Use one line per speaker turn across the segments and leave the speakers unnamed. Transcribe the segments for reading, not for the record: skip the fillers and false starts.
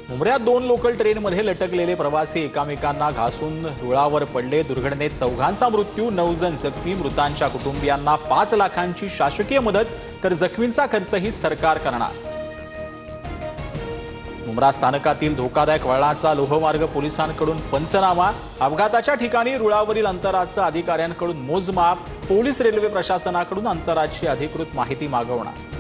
मुंबईत दोन लोकल ट्रेनमध्ये लटकलेले प्रवासी एकमेकांना घासून रुळावर पडले। दुर्घटनेत चौघांचा मृत्यू, 9 जण जखमी। मृतांच्या कुटुंबियांना 5 लाखांची शासकीय मदत, तर जखमींचा खर्चही सरकार करणार। मुंब्रा स्थानकातील धोकादायक वळणाचा लोहमार्ग पोलिसांकडून पंचनामा। अपघाताच्या ठिकाणी रुळावरील अंतराचं अधिकाऱ्यांकडून मोजमाप। पोलीस रेल्वे प्रशासनाकडून अंतराची अधिकृत माहिती मागवणार।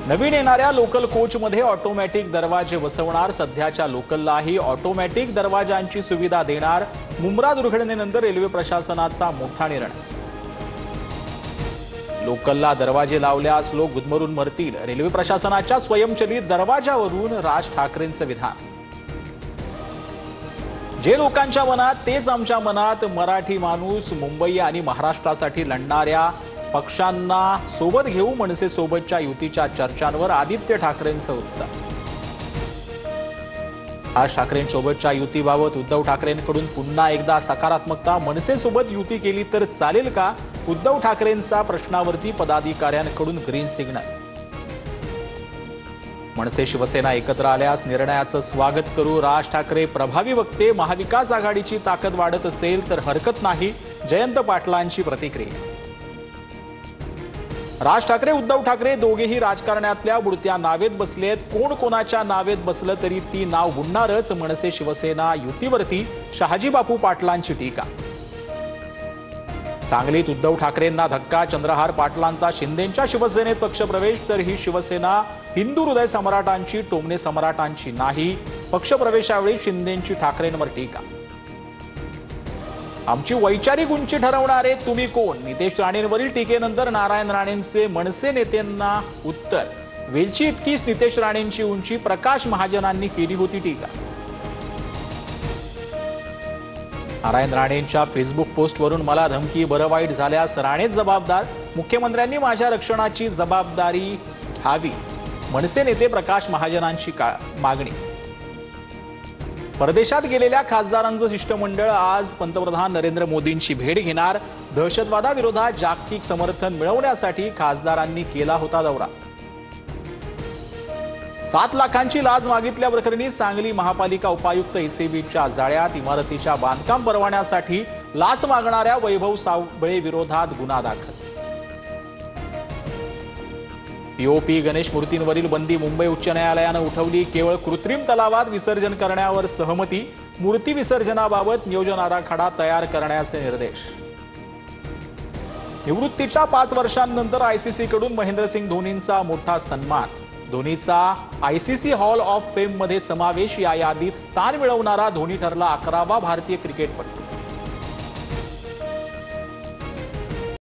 नवीन येणाऱ्या लोकल कोचमध्ये ऑटोमॅटिक दरवाजे बसवणार। सध्याच्या लोकललाही ऑटोमॅटिक दरवाजांची सुविधा देणार। मुंब्रा दुर्घटनेनंतर रेल्वे प्रशासनाचा मोठा निर्णय। लोकलला दरवाजे लावल्यास लोक गुदमरून मरतील। रेल्वे प्रशासनाच्या स्वयंचलित दरवाजावरून राज ठाकरेंचं विधान। जे लोकांच्या मनात तेच आमच्या मनात। मराठी माणूस, मुंबई आणि महाराष्ट्रासाठी लढणाऱ्या पक्षांना सोबत घेऊ। मनसे सोबतच्या युतीच्या चर्चांवर आदित्य ठाकरेंचं उत्तर। राज ठाकरेंसोबतच्या युतीबाबत उद्धव ठाकरेंकडून पुन्हा एकदा सकारात्मकता। मनसे सोबत युती केली तर चालेल का? उद्धव ठाकरेंचा प्रश्नावरती पदाधिकाऱ्यांकडून ग्रीन सिग्नल। मनसे शिवसेना एकत्र आल्यास निर्णयाचं स्वागत करू। राज ठाकरे प्रभावी वक्ते। महाविकास आघाडीची ताकद वाढत असेल तर हरकत नाही। जयंत पाटलांची प्रतिक्रिया। राज ठाकरे, उद्धव ठाकरे दोघेही राजकारणातल्या बुडत्या नावेत बसलेत। कोण कोणाच्या नावेत बसलं तरी ती नाव बुडणारच। मनसे शिवसेना युतीवरती शहाजी बापू पाटलांची टीका। सांगलीत उद्धव ठाकरेंना धक्का। चंद्रहार पाटलांचा शिंदेंच्या शिवसेनेत पक्षप्रवेश, तर ही शिवसेना हिंदू हृदय सम्राटांची, टोमणे सम्राटांची नाही। पक्षप्रवेशावेळी शिंदेंची ठाकरेंवर टीका। आमची वैचारिक उंची ठरवणारे तुम्ही कोण? नितेश राणेंवरील टीकेनंतर नारायण राणेंचे मनसे नेत्यांना उत्तर। वेलची इतकीच नितेश राणेंची उंची, प्रकाश महाजनांनी केली होती टीका। नारायण राणेंच्या फेसबुक पोस्टवरून मला धमकी, बरं वाईट झाल्यास राणेच जबाबदार। मुख्यमंत्र्यांनी माझ्या रक्षणाची जबाबदारी घ्यावी। मनसे नेते प्रकाश महाजनांची मागणी। परदेशात गेलेल्या खासदारांचं शिष्टमंडळ आज पंतप्रधान नरेंद्र मोदींची भेट घेणार। दहशतवादाविरोधात जागतिक समर्थन मिळवण्यासाठी खासदारांनी केला होता दौरा। 7 लाखांची लाच मागितल्याप्रकरणी सांगली महापालिका उपायुक्त एसीबीच्या जाळ्यात। इमारतीच्या बांधकाम परवान्यासाठी लाच मागणाऱ्या वैभव साबळे विरोधात गुन्हा दाखल। पीओपी गणेश मूर्तींवरील बंदी मुंबई उच्च न्यायालयानं उठवली। केवळ कृत्रिम तलावात विसर्जन करण्यावर सहमती। मूर्ती विसर्जनाबाबत नियोजन आराखडा तयार करण्याचे निर्देश। निवृत्तीच्या 5 वर्षांनंतर आयसीसीकडून महेंद्रसिंग धोनींचा मोठा सन्मान। धोनीचा आयसीसी हॉल ऑफ फेम मध्ये समावेश। या यादीत स्थान मिळवणारा धोनी ठरला 11वा भारतीय क्रिकेटपटू।